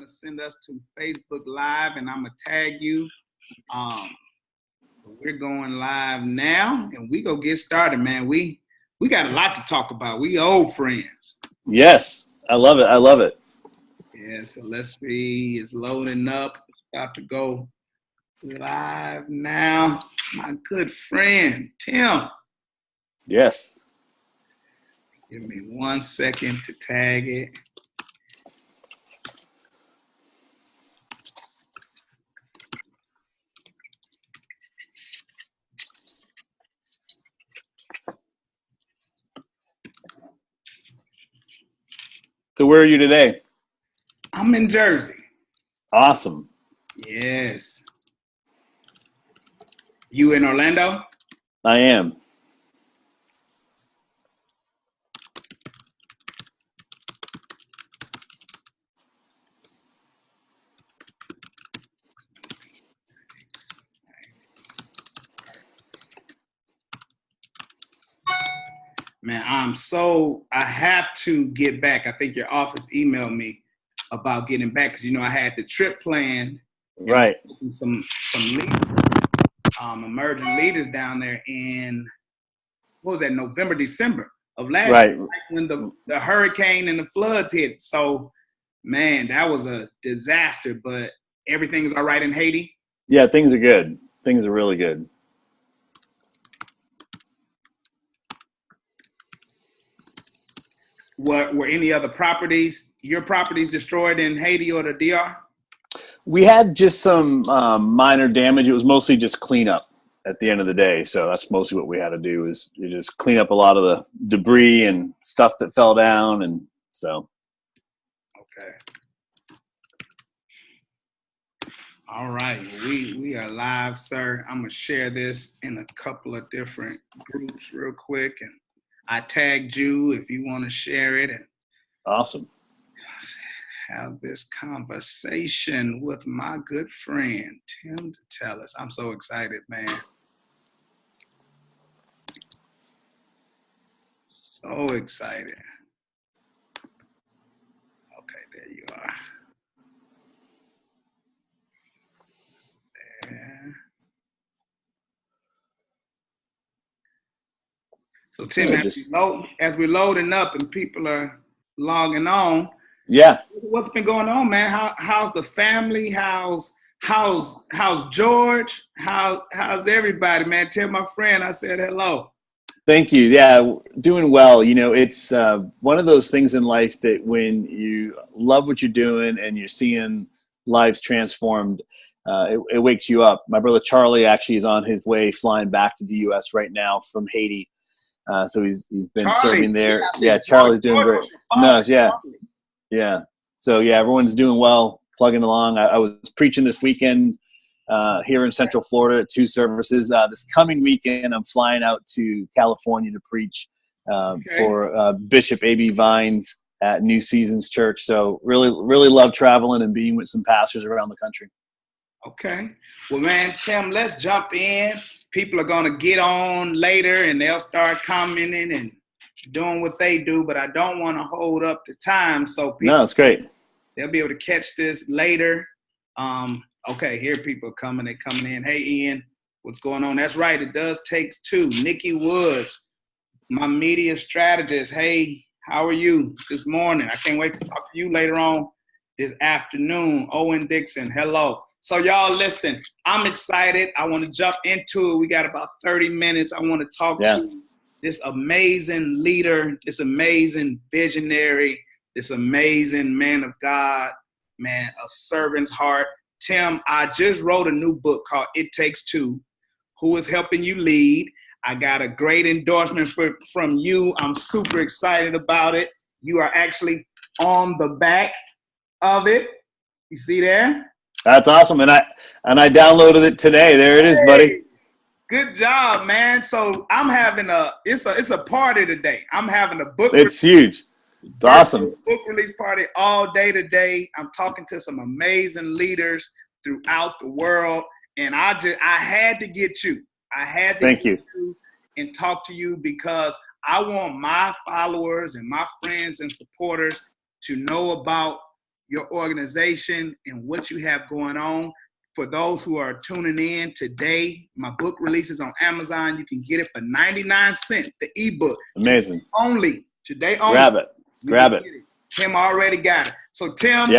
to send us to Facebook Live, and I'm going to tag you. We're going live now, and we go get started, man. We got a lot to talk about. We old friends. Yes, I love it. I love it. Yeah, so let's see. It's loading up. It's about to go live now. My good friend, Tim. Yes. Give me 1 second to tag it. So where are you today? I'm in Jersey. Awesome. Yes. You in Orlando? I am. Man, I have to get back. I think your office emailed me about getting back because, I had the trip planned. Right. Some leaders, emerging leaders down there in, what was that, November, December of last year, right when the hurricane and the floods hit. So, man, that was a disaster, but everything's all right in Haiti? Yeah, things are good. Things are really good. Were any other your properties destroyed in Haiti or the DR? We had just some minor damage. It was mostly just cleanup at the end of the day. So that's mostly what we had to do is you just clean up a lot of the debris and stuff that fell down. And so. Okay. All right. We are live, sir. I'm going to share this in a couple of different groups real quick. And I tagged you if you want to share it. And awesome. Have this conversation with my good friend, Tim DeTellis. I'm so excited, man. So excited. Okay, there you are. There. So, Tim, as we're loading up and people are logging on, yeah, what's been going on, man? How's the family? How's George? How's everybody, man? Tell my friend I said hello. Thank you. Yeah, doing well. It's one of those things in life that when you love what you're doing and you're seeing lives transformed, it wakes you up. My brother Charlie actually is on his way flying back to the U.S. right now from Haiti. So he's been serving there. Yeah, Charlie's doing great. No, yeah. Yeah. So, yeah, everyone's doing well, plugging along. I was preaching this weekend here in Central Florida at 2 services. This coming weekend, I'm flying out to California to preach for Bishop A.B. Vines at New Seasons Church. So really, really love traveling and being with some pastors around the country. Okay. Well, man, Tim, let's jump in. People are going to get on later and they'll start commenting and doing what they do, but I don't want to hold up the time. So people, no, it's great. They'll be able to catch this later. Okay, here people are coming. They're coming in. Hey, Ian, what's going on? That's right. It does take 2. Nikki Woods, my media strategist. Hey, how are you this morning? I can't wait to talk to you later on this afternoon. Owen Dixon, hello. So y'all listen, I'm excited. I want to jump into it. We got about 30 minutes. I want to talk to this amazing leader, this amazing visionary, this amazing man of God, man, a servant's heart. Tim, I just wrote a new book called It Takes Two, Who is Helping You Lead. I got a great endorsement from you. I'm super excited about it. You are actually on the back of it. You see there? That's awesome. And I downloaded it today. There it is, buddy. Good job, man. So I'm having it's a party today. I'm having a book. It's huge. It's awesome. Book release party all day today. I'm talking to some amazing leaders throughout the world. And I had to get you. I had to get you and talk to you because I want my followers and my friends and supporters to know about your organization and what you have going on. For those who are tuning in today, my book releases on Amazon. You can get it for 99 cents, the ebook. Amazing. Today only. Grab it. Tim already got it. So Tim,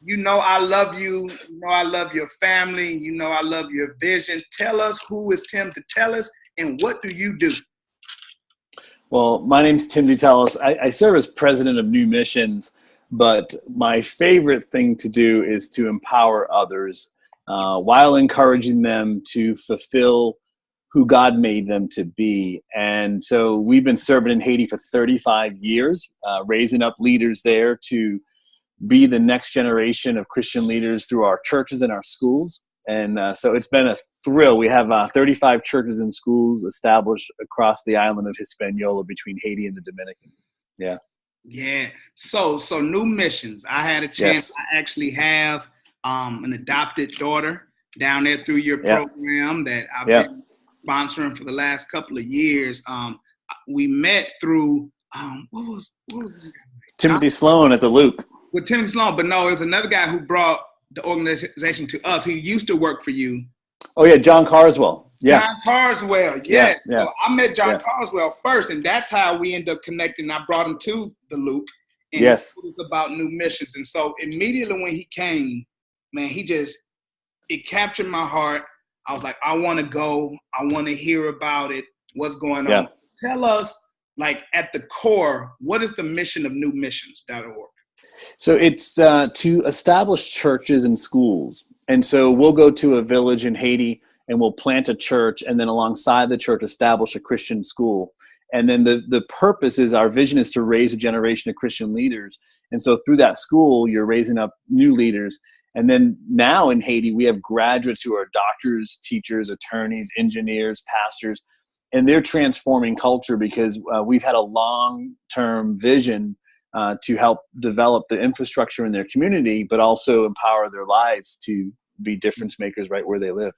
you know I love you. You know I love your family. You know I love your vision. Tell us, who is Tim DeTellis and what do you do? Well, my name's Tim DeTellis. I serve as president of New Missions, but my favorite thing to do is to empower others while encouraging them to fulfill who God made them to be. And so we've been serving in Haiti for 35 years, raising up leaders there to be the next generation of Christian leaders through our churches and our schools. And so it's been a thrill. We have 35 churches and schools established across the island of Hispaniola between Haiti and the Dominican. Yeah. Yeah. So New Missions. I had a chance. I actually have an adopted daughter down there through your program that I've been sponsoring for the last couple of years. We met through what was Timothy Sloan at the Luke. With Timothy Sloan, but no, it was another guy who brought the organization to us. He used to work for you. Oh yeah, John Carswell. Yeah. John Carswell, yes. Yeah. So I met John Carswell first, and that's how we ended up connecting. I brought him to the Luke, and it was about New Missions. And so immediately when he came, man, it captured my heart. I was like, I want to go. I want to hear about it. What's going on? Tell us, like at the core, what is the mission of newmissions.org? So it's to establish churches and schools. And so we'll go to a village in Haiti and we'll plant a church, and then alongside the church, establish a Christian school. And then the purpose is, our vision is to raise a generation of Christian leaders. And so through that school, you're raising up new leaders. And then now in Haiti, we have graduates who are doctors, teachers, attorneys, engineers, pastors, and they're transforming culture because we've had a long-term vision to help develop the infrastructure in their community, but also empower their lives to be difference makers right where they live.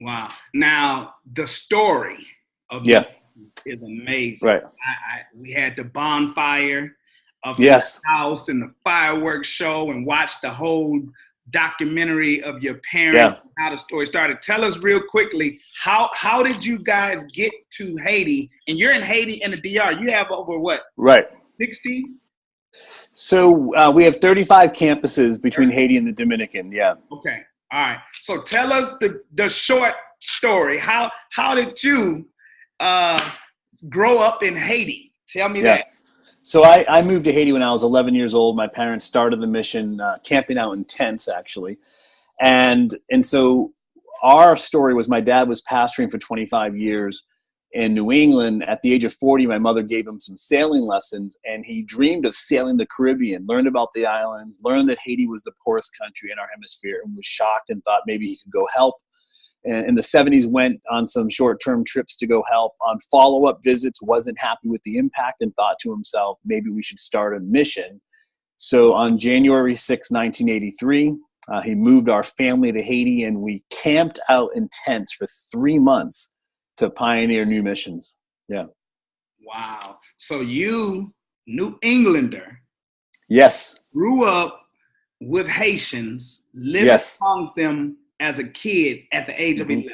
Wow. Now, the story of is amazing. Right. We had the bonfire of the house and the fireworks show, and watched the whole documentary of your parents, how the story started. Tell us real quickly, how did you guys get to Haiti? And you're in Haiti and the DR. You have over what? Right. 60? So we have 35 campuses between Haiti and the Dominican. Yeah. Okay. All right. So tell us the short story. How did you grow up in Haiti? Tell me that. So I moved to Haiti when I was 11 years old. My parents started the mission camping out in tents, actually. And so our story was, my dad was pastoring for 25 years in New England. At the age of 40, my mother gave him some sailing lessons, and he dreamed of sailing the Caribbean, learned about the islands, learned that Haiti was the poorest country in our hemisphere, and was shocked and thought maybe he could go help. And in the 70s, went on some short-term trips to go help. On follow-up visits, wasn't happy with the impact and thought to himself, maybe we should start a mission. So on January 6, 1983, he moved our family to Haiti, and we camped out in tents for 3 months to pioneer New Missions. Yeah. Wow. So you, New Englander, grew up with Haitians, living among them as a kid at the age of 11.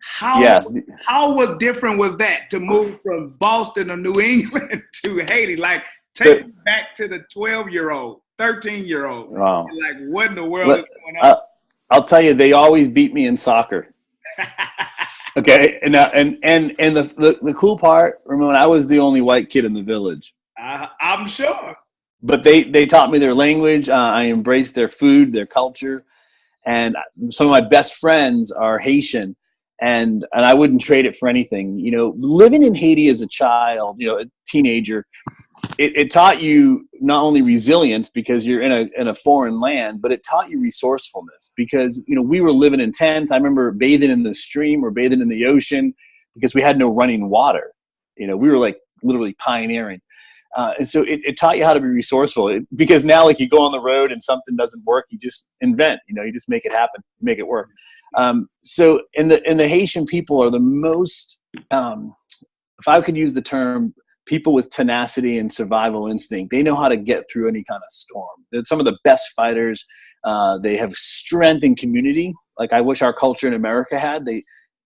How different was that to move from Boston or New England to Haiti? Like, take me back to the 12-year-old, 13-year-old. Wow. Like, what in the world is going on? I'll tell you, they always beat me in soccer. Okay, and the cool part, Ramone, I was the only white kid in the village. I'm sure. But they taught me their language. I embraced their food, their culture, and some of my best friends are Haitian, and I wouldn't trade it for anything. You know, living in Haiti as a child, a teenager, it taught you not only resilience because you're in a foreign land, but it taught you resourcefulness because, we were living in tents. I remember bathing in the stream or bathing in the ocean because we had no running water. We were like literally pioneering. And so it taught you how to be resourceful because now, like, you go on the road and something doesn't work, you just invent, you just make it happen, make it work. So in the Haitian people are the most, if I could use the term, people with tenacity and survival instinct. They know how to get through any kind of storm. They're some of the best fighters. They have strength in community, like I wish our culture in America had.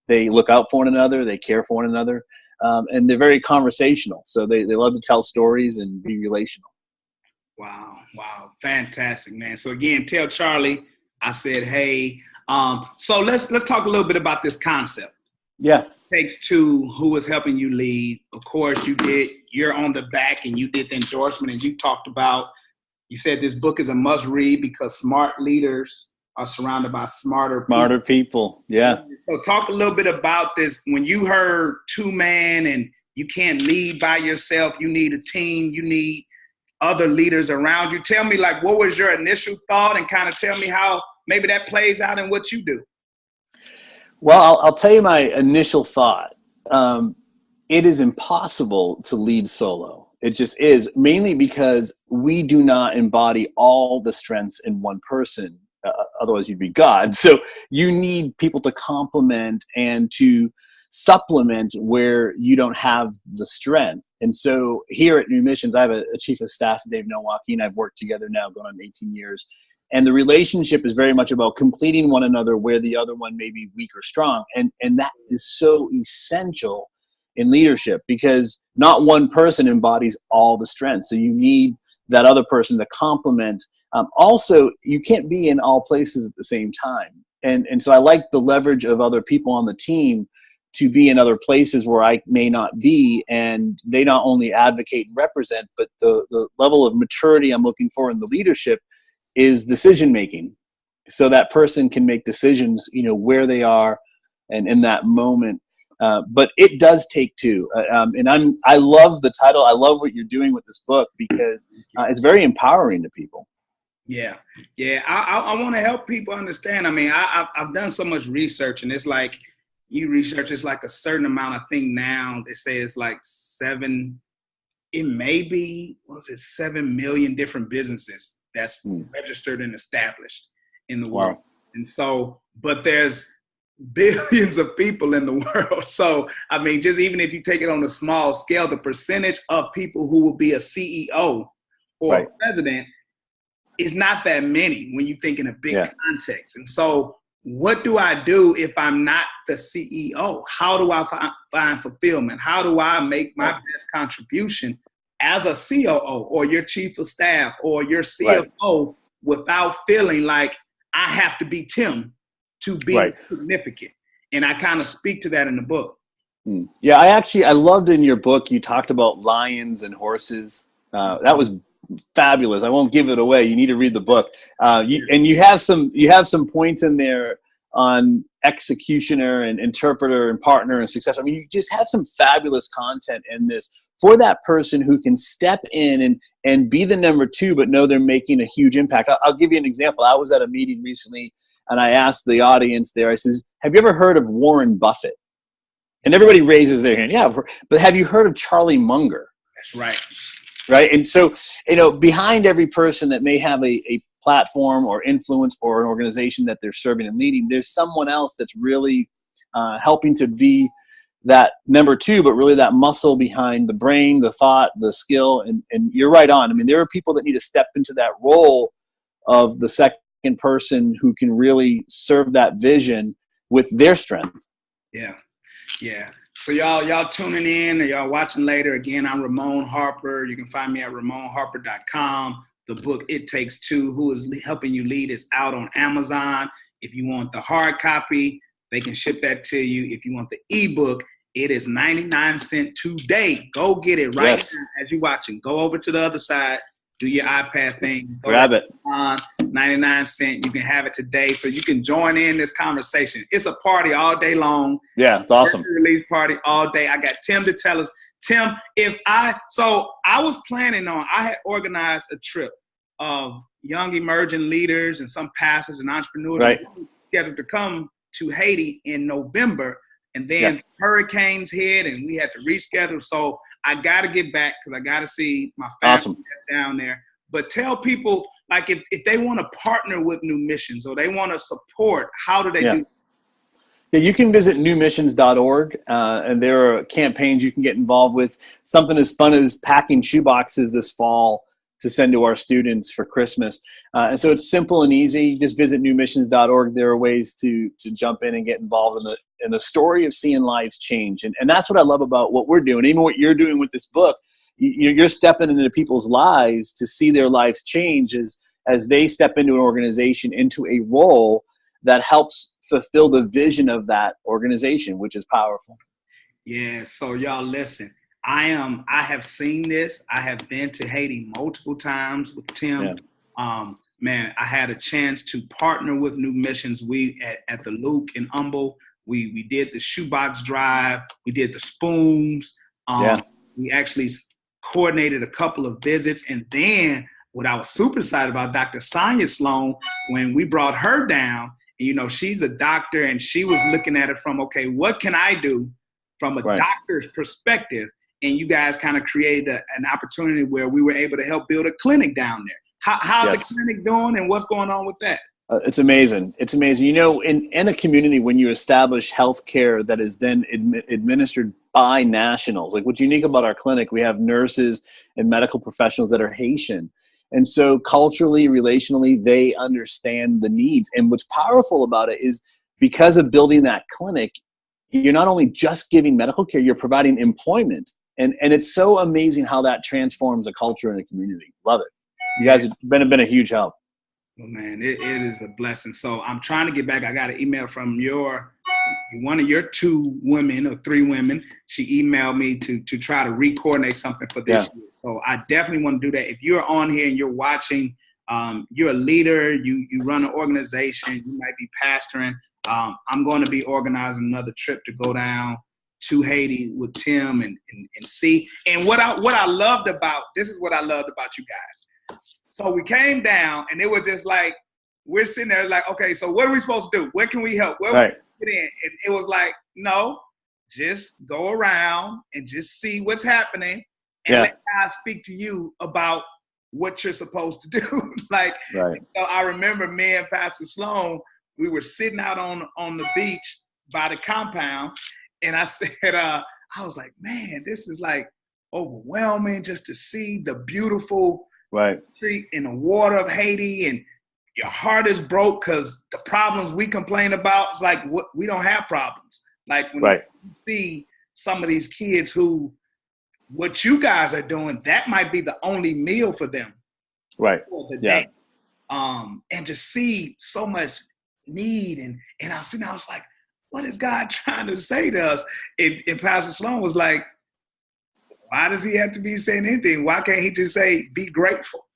They look out for one another. They care for one another. And they're very conversational. So they love to tell stories and be relational. Wow. Fantastic, man. So again, tell Charlie I said, hey. So let's talk a little bit about this concept. Yeah. Takes Two, who is helping you lead. Of course, you're on the back and you did the endorsement, and you talked about, you said this book is a must read because smart leaders are surrounded by smarter people. Yeah. So talk a little bit about this. When you heard two-man and you can't lead by yourself, you need a team, you need other leaders around you. Tell me, like, what was your initial thought, and kind of tell me how maybe that plays out in what you do. Well, I'll tell you my initial thought. It is impossible to lead solo. It just is, mainly because we do not embody all the strengths in one person. Otherwise, you'd be God. So you need people to complement and to supplement where you don't have the strength. And so here at New Missions, I have a chief of staff, Dave Nowacki, and I've worked together now going on 18 years. And the relationship is very much about completing one another where the other one may be weak or strong. And that is so essential in leadership, because not one person embodies all the strengths. So you need that other person to complement. Also, you can't be in all places at the same time. And so I like the leverage of other people on the team to be in other places where I may not be, and they not only advocate and represent, but the level of maturity I'm looking for in the leadership is decision making, so that person can make decisions, where they are and in that moment. But it does take two. And I love the title. I love what you're doing with this book, because it's very empowering to people. Yeah. I want to help people understand. I mean, I've done so much research, and it's like, you research, it's like a certain amount. I think now they say it's like 7 million different businesses that's registered and established in the world. And so, but there's billions of people in the world. So, I mean, just even if you take it on a small scale, the percentage of people who will be a CEO or a president is not that many when you think in a big context. And so, what do I do if I'm not the CEO? How do I find fulfillment? How do I make my best contribution as a COO or your chief of staff or your CFO without feeling like I have to be Tim to be significant? And I kind of speak to that in the book. Yeah, I loved in your book, you talked about lions and horses. That was fabulous. I won't give it away. You need to read the book. And you have some points in there on executioner and interpreter and partner and success. I mean, you just have some fabulous content in this for that person who can step in and be the number two, but know they're making a huge impact. I'll give you an example. I was at a meeting recently, and I asked the audience there, I says, have you ever heard of Warren Buffett? And everybody raises their hand. Yeah, but have you heard of Charlie Munger? That's right. Right. And so, behind every person that may have a platform or influence or an organization that they're serving and leading, there's someone else that's really helping to be that number two, but really that muscle behind the brain, the thought, the skill. And you're right on. I mean, there are people that need to step into that role of the second person who can really serve that vision with their strength. Yeah. So y'all tuning in or y'all watching later. Again, I'm Ramone Harper. You can find me at RamoneHarper.com. The book, It Takes Two, Who is Helping You Lead, is out on Amazon. If you want the hard copy, they can ship that to you. If you want the ebook, it is 99 cents today. Go get it right now as you're watching. Go over to the other side. Do your iPad thing. Grab it. 99 cents. You can have it today, so you can join in this conversation. It's a party all day long. Yeah, it's awesome. Release party all day. I got Tim DeTellis. Tim, I was planning on, I had organized a trip of young emerging leaders and some pastors and entrepreneurs scheduled to come to Haiti in November. And then hurricanes hit and we had to reschedule. So I got to get back because I got to see my family down there. But tell people, like, if they want to partner with New Missions or they want to support, how do they do that? Yeah, you can visit newmissions.org, and there are campaigns you can get involved with. Something as fun as packing shoeboxes this fall to send to our students for Christmas. And so it's simple and easy. Just visit newmissions.org. There are ways to jump in and get involved in the story of seeing lives change. And that's what I love about what we're doing. Even what you're doing with this book, you're stepping into people's lives to see their lives change as they step into an organization, into a role that helps fulfill the vision of that organization, which is powerful. Yeah. So y'all listen, I have seen this. I have been to Haiti multiple times with Tim. Yeah. Man, I had a chance to partner with New Missions. We at the Luke in Humble, we did the shoebox drive. We did the spoons. We actually coordinated a couple of visits. And then what I was super excited about, Dr. Sonia Sloan, when we brought her down, you know, she's a doctor and she was looking at it from, okay, what can I do from a doctor's perspective? And you guys kind of created an opportunity where we were able to help build a clinic down there. How's the clinic doing and what's going on with that? It's amazing. It's amazing. You know, in a community, when you establish healthcare that is then administered by nationals, like what's unique about our clinic, we have nurses and medical professionals that are Haitian. And so culturally, relationally, they understand the needs. And what's powerful about it is because of building that clinic, you're not only just giving medical care, you're providing employment. And it's so amazing how that transforms a culture and a community. Love it. You guys have been a huge help. Well, man, it is a blessing. So I'm trying to get back. I got an email from one of your 2 women or 3 women. She emailed me to try to re-coordinate something for this year. So I definitely want to do that. If you're on here and you're watching, you're a leader, you run an organization, you might be pastoring. I'm going to be organizing another trip to go down to Haiti with Tim and see. And what I loved about, this is what I loved about you guys. So we came down and it was just like, we're sitting there like, okay, so what are we supposed to do? Where can we help? Where can we get in? And it was like, no, just go around and just see what's happening and let God speak to you about what you're supposed to do. So I remember me and Pastor Sloan, we were sitting out on the beach by the compound, and I said, I was like, man, this is like overwhelming just to see the beautiful street in the water of Haiti, and your heart is broke because the problems we complain about, it's like we don't have problems. Like when you see some of these kids who, what you guys are doing, that might be the only meal for them for the day. And to see so much need and I was sitting there, I was like, what is God trying to say to us? And Pastor Sloan was like, why does he have to be saying anything? Why can't he just say, be grateful?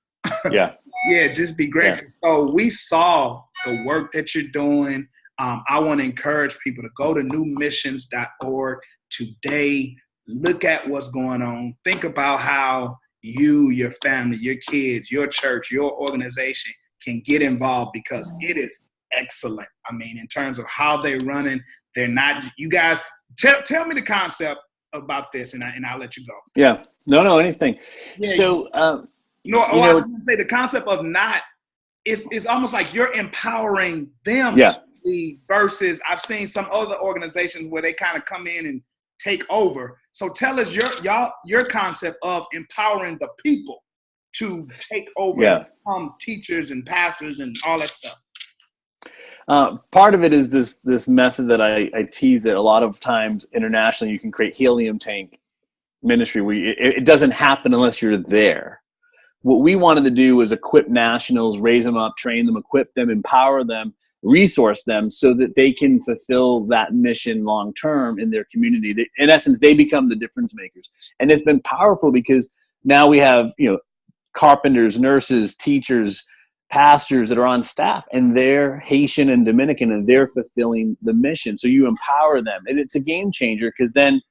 Just be grateful. So we saw the work that you're doing. I want to encourage people to go to newmissions.org today. Look at what's going on. Think about how you, your family, your kids, your church, your organization can get involved, because it is excellent. I mean, in terms of how they're running, they're not, you guys, tell me the concept about this and I'll let you go. Yeah. No, anything. So, I was going to say the concept of not, it's almost like you're empowering them to be, versus I've seen some other organizations where they kind of come in and take over. So tell us your concept of empowering the people to take over and become teachers and pastors and all that stuff. Part of it is this method that I tease, that a lot of times internationally you can create helium tank ministry where it doesn't happen unless you're there. What we wanted to do was equip nationals, raise them up, train them, equip them, empower them, resource them so that they can fulfill that mission long term in their community. In essence, they become the difference makers. And it's been powerful because now we have, carpenters, nurses, teachers, pastors that are on staff, and they're Haitian and Dominican, and they're fulfilling the mission. So you empower them, and it's a game changer because then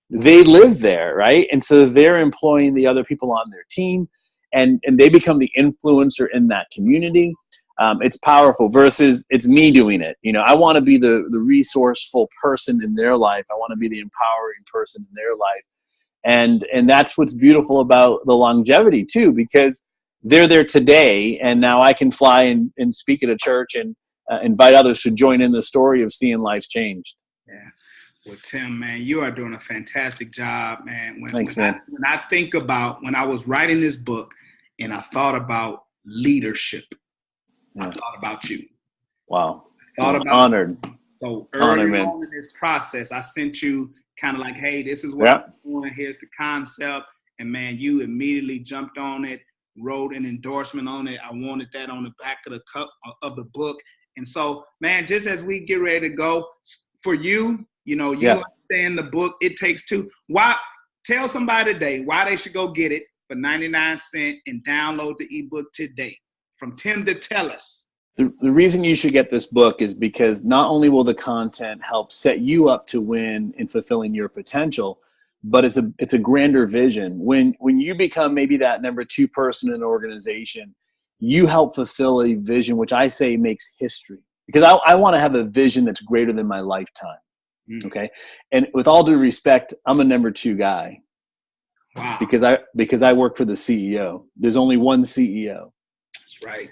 they live there, right? And so they're employing the other people on their team, and they become the influencer in that community. It's powerful versus it's me doing it. I want to be the resourceful person in their life. I want to be the empowering person in their life. And that's what's beautiful about the longevity too, because they're there today, and now I can fly and speak at a church and invite others to join in the story of seeing lives changed. Yeah. Well, Tim, man, you are doing a fantastic job, man. Thanks, man. When I think about when I was writing this book and I thought about leadership, I thought about you. Wow. I thought about honored. you. So early on in this process, I sent you kind of like, hey, this is what I'm doing. Here's the concept. And, man, you immediately jumped on it, wrote an endorsement on it. I wanted that on the back of the cup of the book. And so, man, just as we get ready to go, for you, you know, you understand the book, It Takes Two. Why? Tell somebody today why they should go get it for 99 cents and download the ebook today from Tim DeTellis. The reason you should get this book is because not only will the content help set you up to win in fulfilling your potential, but it's a grander vision. When you become maybe that number 2 person in an organization, you help fulfill a vision, which I say makes history. Because I want to have a vision that's greater than my lifetime. Okay. And with all due respect, I'm a number 2 guy. Wow. Because I work for the CEO. There's only one CEO. That's right.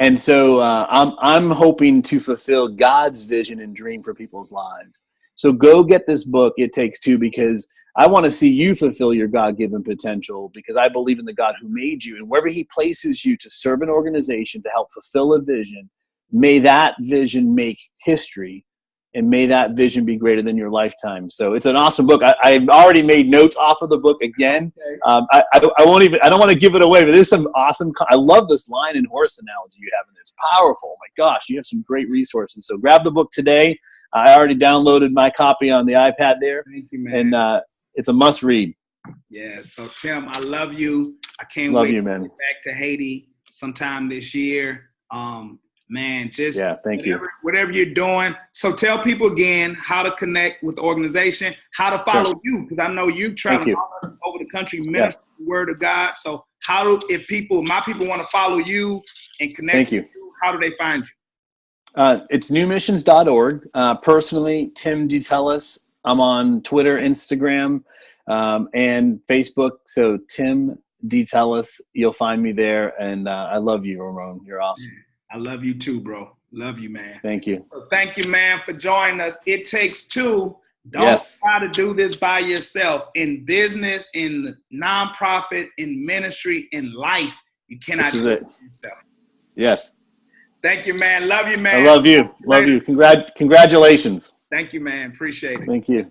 And so I'm hoping to fulfill God's vision and dream for people's lives. So go get this book, It Takes Two, because I want to see you fulfill your God-given potential, because I believe in the God who made you. And wherever he places you to serve an organization, to help fulfill a vision, may that vision make history, and may that vision be greater than your lifetime. So it's an awesome book. I've already made notes off of the book again. I don't want to give it away, but there's some awesome, I love this line and horse analogy you have in there. It's powerful. Oh my gosh, you have some great resources. So grab the book today. I already downloaded my copy on the iPad there. Thank you, man. And it's a must read. Yeah. So Tim, I love you. I can't love wait you, man. to get back to Haiti sometime this year. Man, just thank you. Whatever you're doing. So tell people again how to connect with the organization, how to follow you, because I know you travel all over the country, minister the word of God. So if my people want to follow you and connect with you, how do they find you? It's newmissions.org. Personally, Tim DeTellis. I'm on Twitter, Instagram, and Facebook. So Tim DeTellis, you'll find me there. And I love you, Ramone. You're awesome. I love you too, bro. Love you, man. Thank you. So thank you, man, for joining us. It takes two. Don't try to do this by yourself. In business, in nonprofit, in ministry, in life, you cannot do it yourself. Yes. Thank you, man. Love you, man. I love you. Love you. Congratulations. Thank you, man. Appreciate it. Thank you.